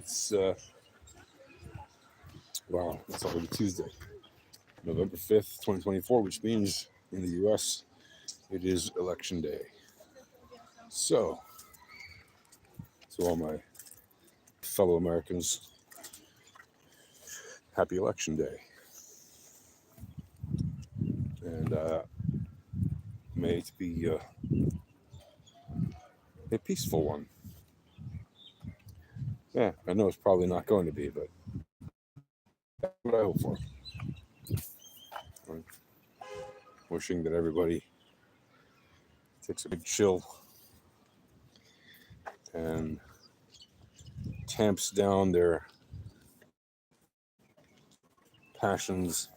It's it's already Tuesday, November 5th, 2024, which means in the U.S. it is Election Day. So, to all my fellow Americans, happy Election Day. And may it be a peaceful one. Yeah, I know it's probably not going to be, but that's what I hope for. Right. Wishing that everybody takes a big chill and tamps down their passions.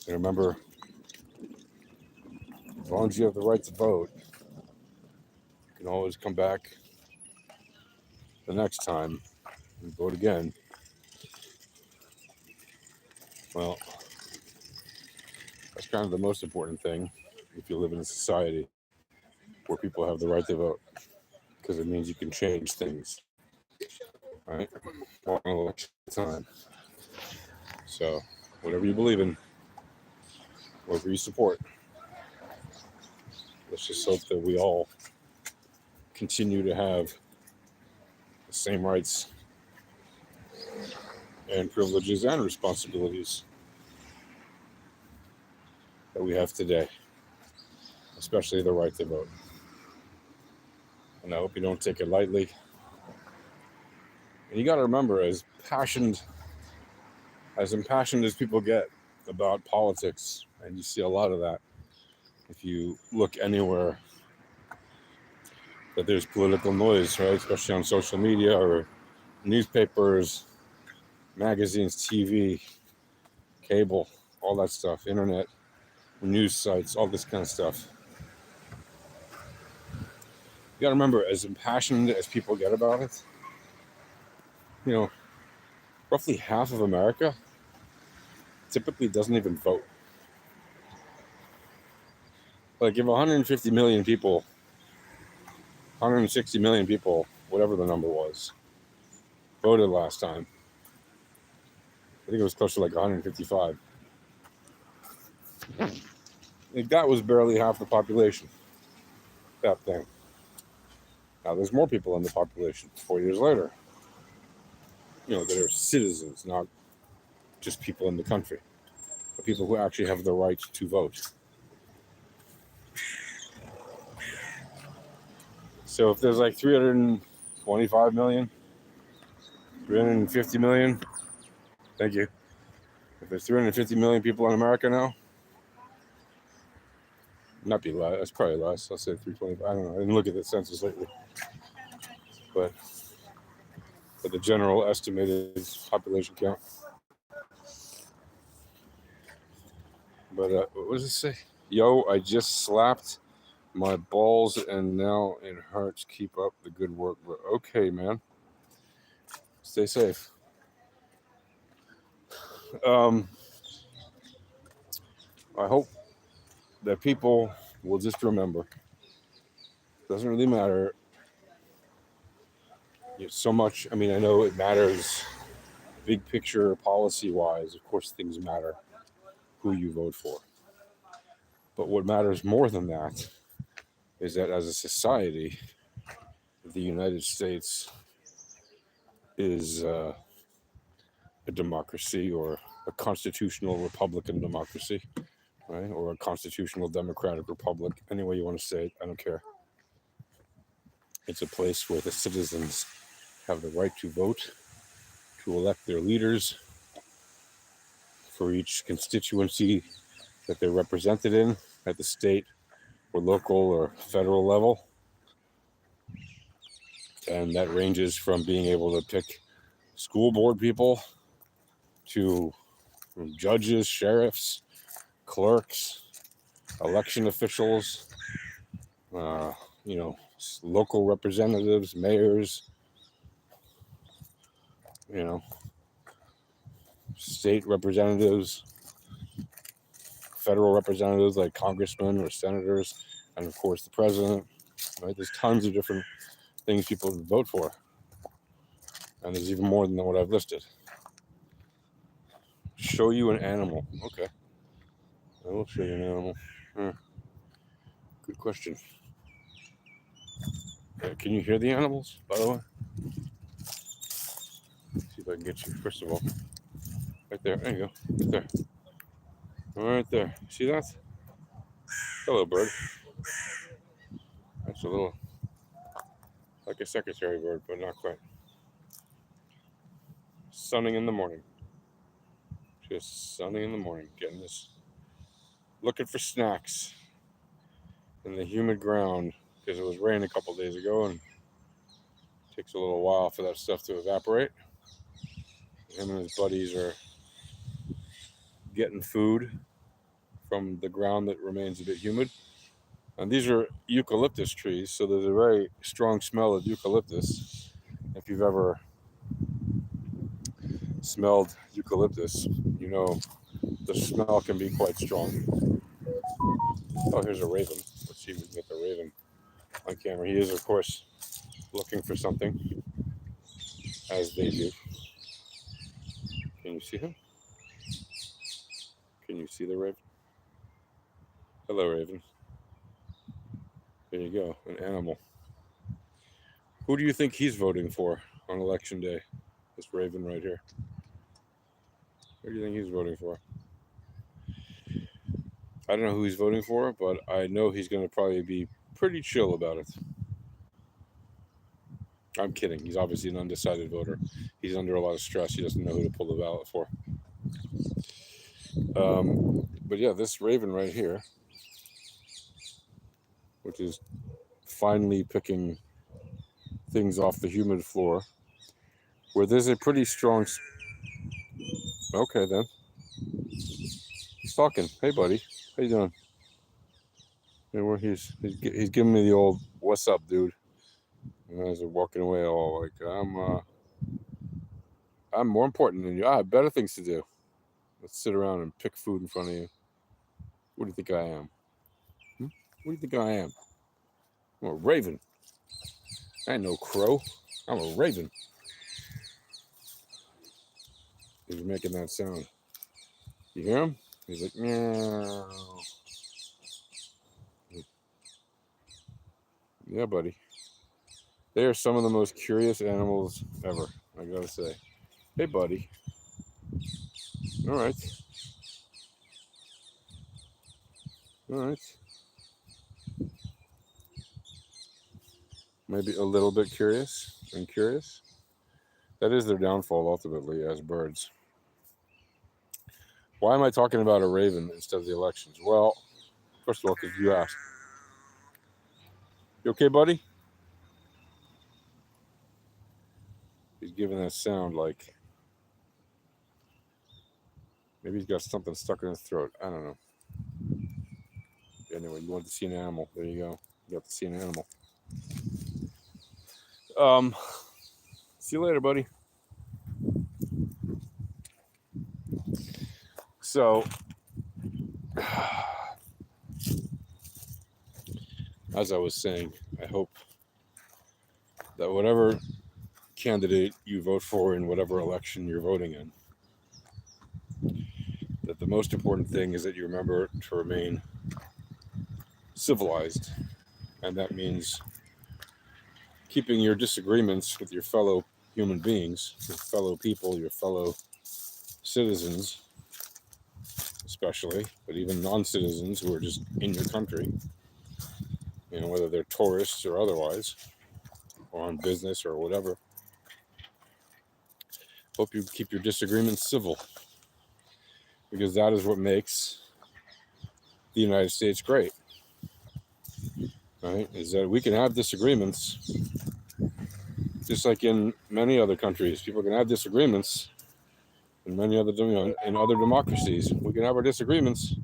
And remember, as long as you have the right to vote, you can always come back the next time and vote again. Well, that's kind of the most important thing if you live in a society where people have the right to vote, because it means you can change things, right? On election time. So, whatever you believe in, whatever you support, let's just hope that we all continue to have the same rights and privileges and responsibilities that we have today, especially the right to vote. And I hope you don't take it lightly. And you got to remember, as impassioned as people get about politics, and you see a lot of that if you look anywhere that there's political noise, right? Especially on social media or newspapers, magazines, TV, cable, all that stuff, internet, news sites, all this kind of stuff. You got to remember, as impassioned as people get about it, roughly half of America typically doesn't even vote. Like if 150 million people, 160 million people, whatever the number was, voted last time, I think it was close to like 155. That was barely half the population, that thing. Now there's more people in the population 4 years later, that are citizens, not just people in the country, but people who actually have the right to vote. So if there's like 325 million, 350 million, thank you. If there's 350 million people in America now, not be less, that's probably less. I'll say 325. I don't know. I didn't look at the census lately. But the general estimated population count. But what does it say? Yo, I just slapped my balls and now it hurts. Keep up the good work. But okay, man. Stay safe. I hope that people will just remember. Doesn't really matter so much. I mean, I know it matters big picture policy wise. Of course, things matter who you vote for. But what matters more than that is that as a society, the United States is a democracy, or a constitutional Republican democracy, right? Or a constitutional democratic republic, any way you want to say it, I don't care. It's a place where the citizens have the right to vote, to elect their leaders for each constituency that they're represented in at the state or local or federal level. And that ranges from being able to pick school board people to judges, sheriffs, clerks, election officials, local representatives, mayors, state representatives, federal representatives like congressmen or senators, and of course the president, right? There's tons of different things people vote for. And there's even more than what I've listed. Show you an animal. Okay. I will show you an animal. Good question. Can you hear the animals, by the way? Let's see if I can get you, first of all. Right there. There you go. Right there. Right there. See that? Hello, bird. That's a little like a secretary bird, but not quite. Sunning in the morning. Just sunning in the morning. Getting this. Looking for snacks in the humid ground because it was raining a couple days ago and it takes a little while for that stuff to evaporate. Him and his buddies are getting food from the ground that remains a bit humid. And these are eucalyptus trees, so there's a very strong smell of eucalyptus. If you've ever smelled eucalyptus, you know the smell can be quite strong. Oh, here's a raven. Let's see if we can get the raven on camera. He is, of course, looking for something, as they do. Can you see him? Can you see the raven? Hello, raven. There you go, an animal. Who do you think he's voting for on election day? This raven right here. Who do you think he's voting for? I don't know who he's voting for, but I know he's going to probably be pretty chill about it. I'm kidding. He's obviously an undecided voter. He's under a lot of stress. He doesn't know who to pull the ballot for. But yeah, this raven right here, which is finally picking things off the humid floor, where there's a pretty strong... Okay, then. He's talking. Hey, buddy. How you doing? And where he's giving me the old, what's up, dude? And as I'm walking away, all like, I'm more important than you. I have better things to do. Let's sit around and pick food in front of you. What do you think I am? What do you think I am? I'm a raven. I ain't no crow. I'm a raven. He's making that sound. You hear him? He's like, meow. Yeah, buddy. They are some of the most curious animals ever, I gotta say. Hey, buddy. All right. All right. Maybe a little bit curious and curious. That is their downfall, ultimately, as birds. Why am I talking about a raven instead of the elections? Well, first of all, because you asked. You okay, buddy? He's giving that sound like maybe he's got something stuck in his throat. I don't know. Anyway, you wanted to see an animal. There you go. You got to see an animal. See you later, buddy. So, as I was saying, I hope that whatever candidate you vote for in whatever election you're voting in, that the most important thing is that you remember to remain civilized. And that means keeping your disagreements with your fellow human beings, your fellow people, your fellow citizens, especially, but even non-citizens who are just in your country, you know, whether they're tourists or otherwise, or on business or whatever. Hope you keep your disagreements civil, because that is what makes the United States great, right? Is that we can have disagreements, just like in many other countries. People can have disagreements in many other, in other democracies. We can have our disagreements,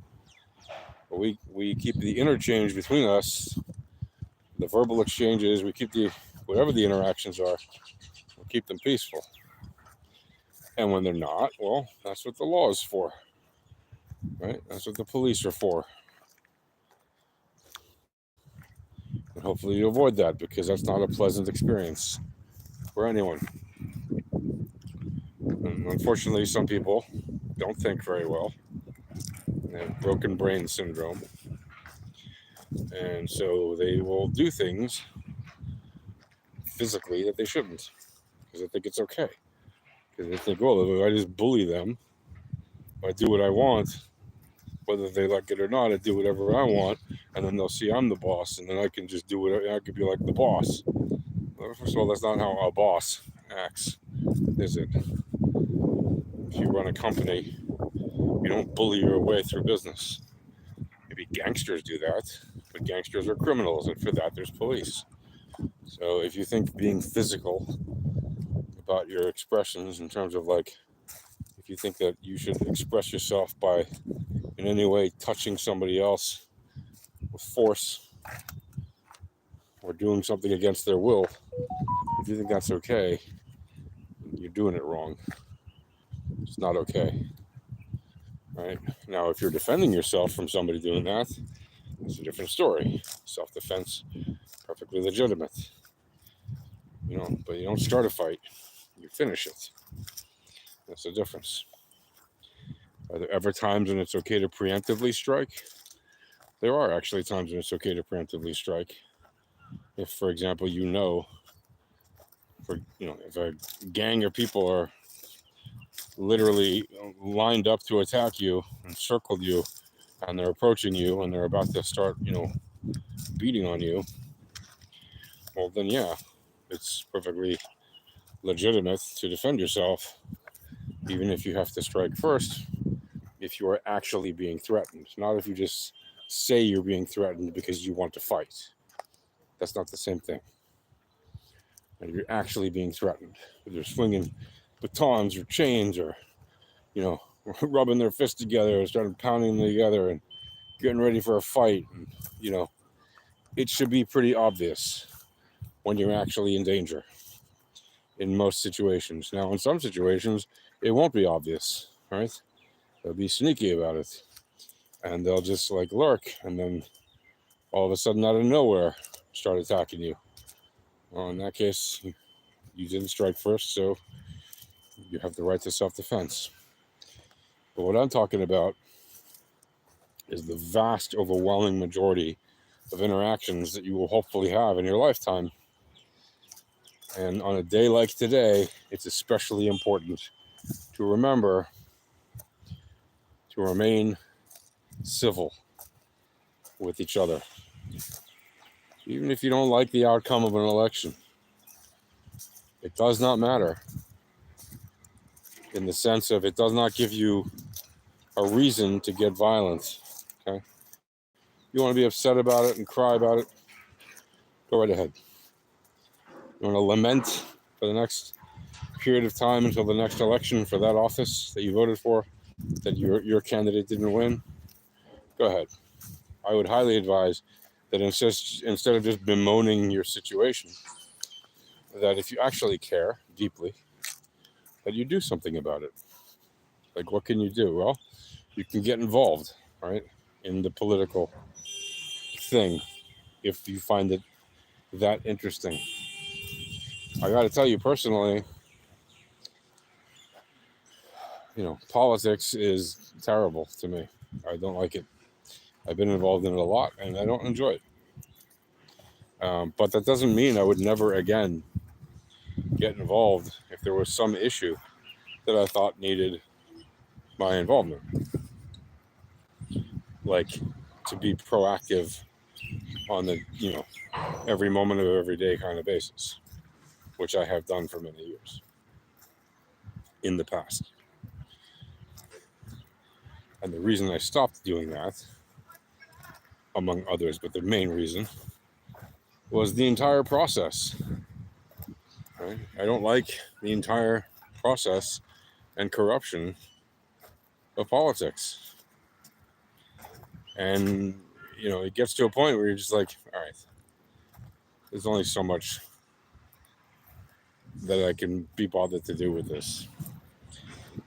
but we keep the interchange between us, the verbal exchanges. We keep whatever the interactions are, we keep them peaceful. And when they're not, well, that's what the law is for, right? That's what the police are for. And hopefully you avoid that, because that's not a pleasant experience for anyone. Unfortunately, some people don't think very well. They have broken brain syndrome. And so they will do things physically that they shouldn't because they think it's okay. Because they think, well, if I just bully them, if I do what I want, whether they like it or not, I do whatever I want, and then they'll see I'm the boss, and then I can just do whatever. I could be like the boss. Well, first of all, that's not how a boss acts, is it? If you run a company, you don't bully your way through business. Maybe gangsters do that, but gangsters are criminals, and for that, there's police. So if you think being physical about your expressions in terms of like, if you think that you should express yourself by in any way touching somebody else with force or doing something against their will, if you think that's okay, you're doing it wrong. It's not okay. Right? Now, if you're defending yourself from somebody doing that, it's a different story. Self-defense, perfectly legitimate. But you don't start a fight, you finish it. That's the difference. Are there ever times when it's okay to preemptively strike? There are actually times when it's okay to preemptively strike. If, for example, if a gang of people are literally lined up to attack you and circled you, and they're approaching you and they're about to start, beating on you, well, then, yeah, it's perfectly legitimate to defend yourself, even if you have to strike first, if you are actually being threatened, not if you just say you're being threatened because you want to fight. That's not the same thing. And you're actually being threatened. If they're swinging batons or chains or, rubbing their fists together and starting pounding them together and getting ready for a fight. And, it should be pretty obvious when you're actually in danger in most situations. Now, in some situations, it won't be obvious, right? They'll be sneaky about it. And they'll just lurk and then all of a sudden out of nowhere start attacking you. Well, in that case, you didn't strike first, so you have the right to self-defense. But what I'm talking about is the vast, overwhelming majority of interactions that you will hopefully have in your lifetime. And on a day like today, it's especially important to remember to remain civil with each other. Even if you don't like the outcome of an election, it does not matter. In the sense of it does not give you a reason to get violent. Okay? You want to be upset about it and cry about it, go right ahead. You want to lament for the next period of time until the next election for that office that you voted for, that your candidate didn't win, go ahead. I would highly advise that instead of just bemoaning your situation, that if you actually care deeply, that you do something about it. Like, what can you do? Well, you can get involved, right, in the political thing if you find it that interesting. I got to tell you personally, politics is terrible to me. I don't like it. I've been involved in it a lot, and I don't enjoy it. But that doesn't mean I would never again get involved if there was some issue that I thought needed my involvement. Like to be proactive on the, every moment of every day kind of basis, which I have done for many years in the past. And the reason I stopped doing that, among others, but the main reason, was the entire process. Right? I don't like the entire process and corruption of politics. And, it gets to a point where you're just like, all right, there's only so much that I can be bothered to do with this.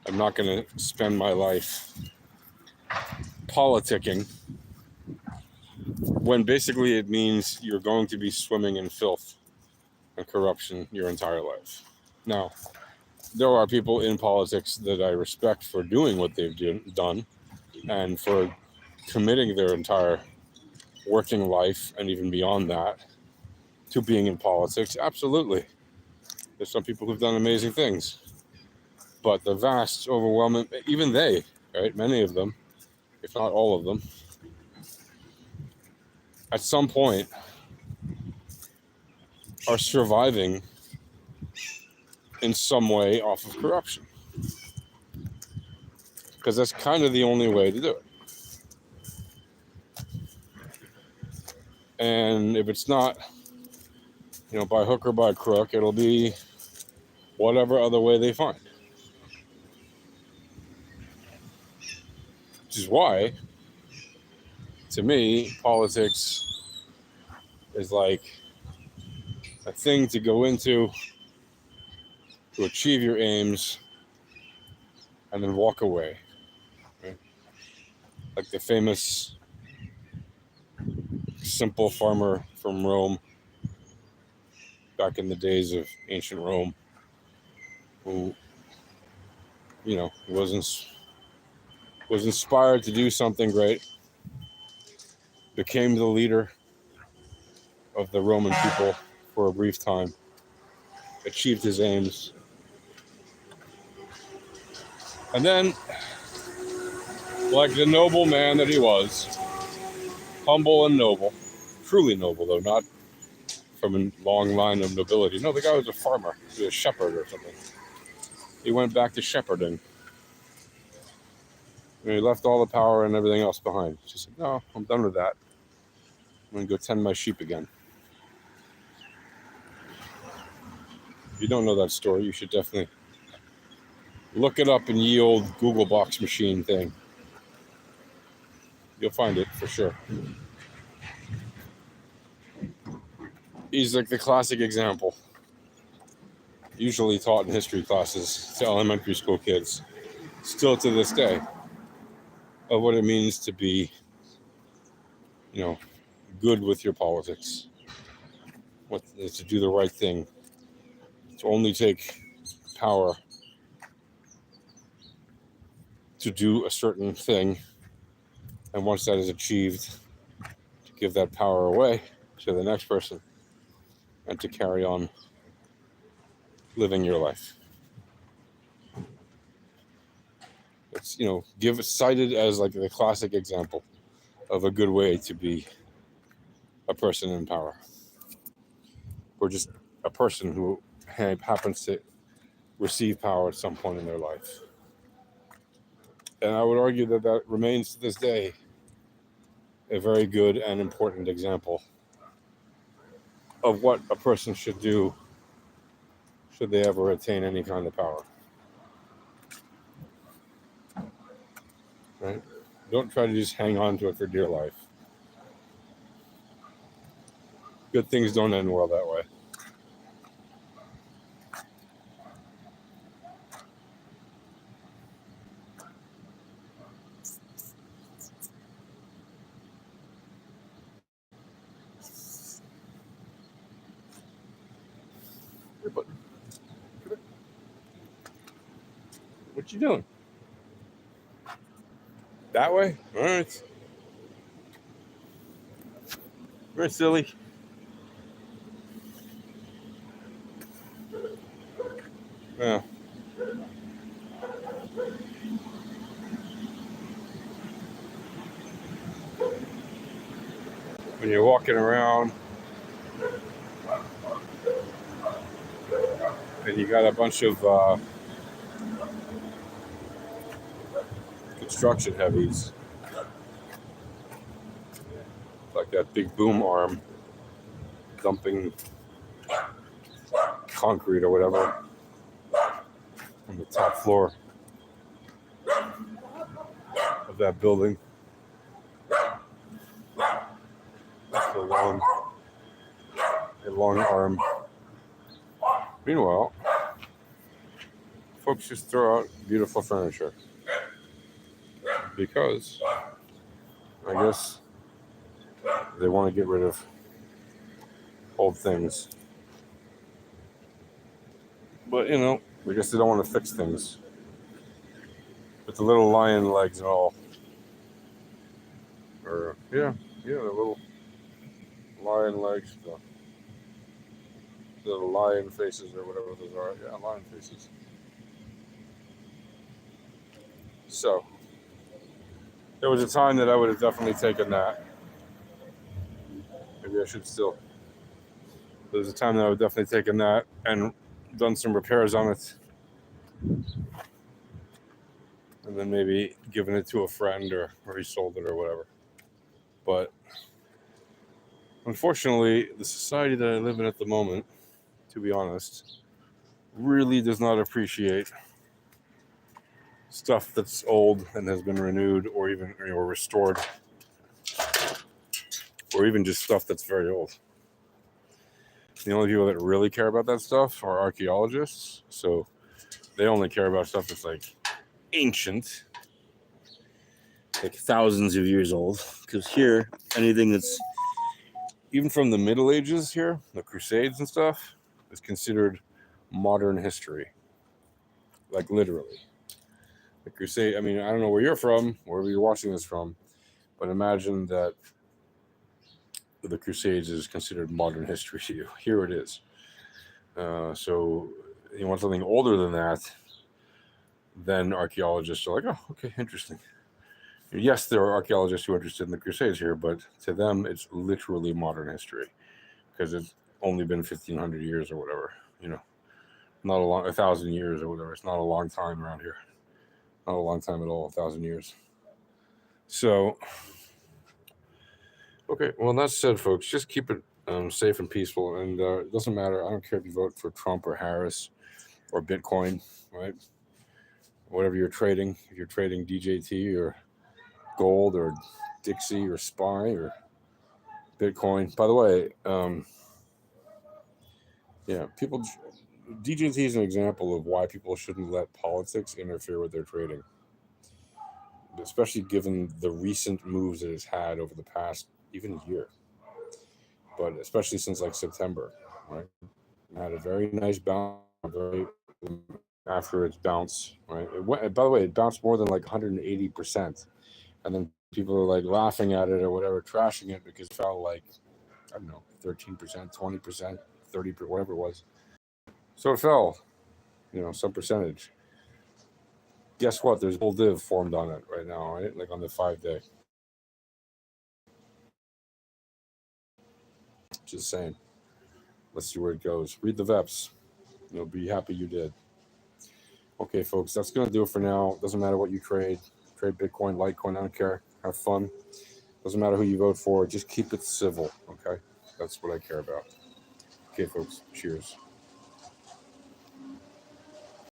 I'm not going to spend my life politicking when basically it means you're going to be swimming in filth and corruption your entire life. Now, there are people in politics that I respect for doing what they've done and for committing their entire working life and even beyond that to being in politics. Absolutely. There's some people who've done amazing things. But the vast, overwhelming, even they, right, many of them, if not all of them, at some point are surviving in some way off of corruption. Because that's kind of the only way to do it. And if it's not, by hook or by crook, it'll be whatever other way they find. Which is why, to me, politics is like a thing to go into to achieve your aims and then walk away. Right? Like the famous simple farmer from Rome back in the days of ancient Rome who, was inspired to do something great, became the leader of the Roman people for a brief time, achieved his aims, and then, like the noble man that he was, humble and noble, truly noble though, not from a long line of nobility. No, the guy was a farmer, he was a shepherd or something. He went back to shepherding. And he left all the power and everything else behind. He said, no, I'm done with that. I'm going to go tend my sheep again. If you don't know that story, you should definitely look it up in ye old Google box machine thing. You'll find it for sure. He's like the classic example, usually taught in history classes to elementary school kids, still to this day, of what it means to be, good with your politics, to do the right thing, to only take power to do a certain thing, and once that is achieved, to give that power away to the next person and to carry on living your life. It's, cited as like the classic example of a good way to be a person in power, or just a person who happens to receive power at some point in their life. And I would argue that remains to this day a very good and important example of what a person should do should they ever attain any kind of power. Right? Don't try to just hang on to it for dear life. Good things don't end well that way. What you doing? That way? All right. Very silly. Yeah. When you're walking around and you got a bunch of construction heavies, like that big boom arm dumping concrete or whatever on the top floor of that building. That's a long arm. Meanwhile, folks just throw out beautiful furniture because I guess they want to get rid of old things. But I guess they don't want to fix things. With the little lion legs and all. Or, yeah, the little lion legs, the lion faces or whatever those are. Yeah, lion faces. So, there was a time that I would have definitely taken that. Maybe I should still. There was a time that I would definitely taken that and done some repairs on it. And then maybe given it to a friend or resold it or whatever. But unfortunately, the society that I live in at the moment, to be honest, really does not appreciate stuff that's old and has been renewed or even restored, or even just stuff that's very old. The only people that really care about that stuff are archaeologists. So they only care about stuff that's like ancient, like thousands of years old. Because here, anything that's even from the Middle Ages here, the Crusades and stuff, is considered modern history. Like literally. The Crusade, I mean, I don't know where you're from, wherever you're watching this from, but imagine that the Crusades is considered modern history to you. Here it is. So you want something older than that, then archaeologists are like, oh, okay, interesting. Yes, there are archaeologists who are interested in the Crusades here, but to them, it's literally modern history because it's only been 1,500 years or whatever, not 1,000 years or whatever. It's not a long time around here. Not a long time at all, 1,000 years. So, okay, well, that said, folks, just keep it safe and peaceful. And it doesn't matter. I don't care if you vote for Trump or Harris or Bitcoin, right? Whatever you're trading, if you're trading DJT or gold or Dixie or SPY or Bitcoin. By the way, DJT is an example of why people shouldn't let politics interfere with their trading, especially given the recent moves it has had over the past even year, but especially since like September, right? It had a very nice bounce after its bounce, right? By the way, it bounced more than like 180%, and then people are like laughing at it or whatever, trashing it because it fell like, I don't know, 13%, 20%, 30%, whatever it was. So it fell, some percentage. Guess what? There's a bull div formed on it right now, right? Like on the 5-day. Just saying. Let's see where it goes. Read the VEPs. You'll be happy you did. Okay, folks, that's going to do it for now. Doesn't matter what you trade. Trade Bitcoin, Litecoin, I don't care. Have fun. Doesn't matter who you vote for. Just keep it civil, okay? That's what I care about. Okay, folks, cheers.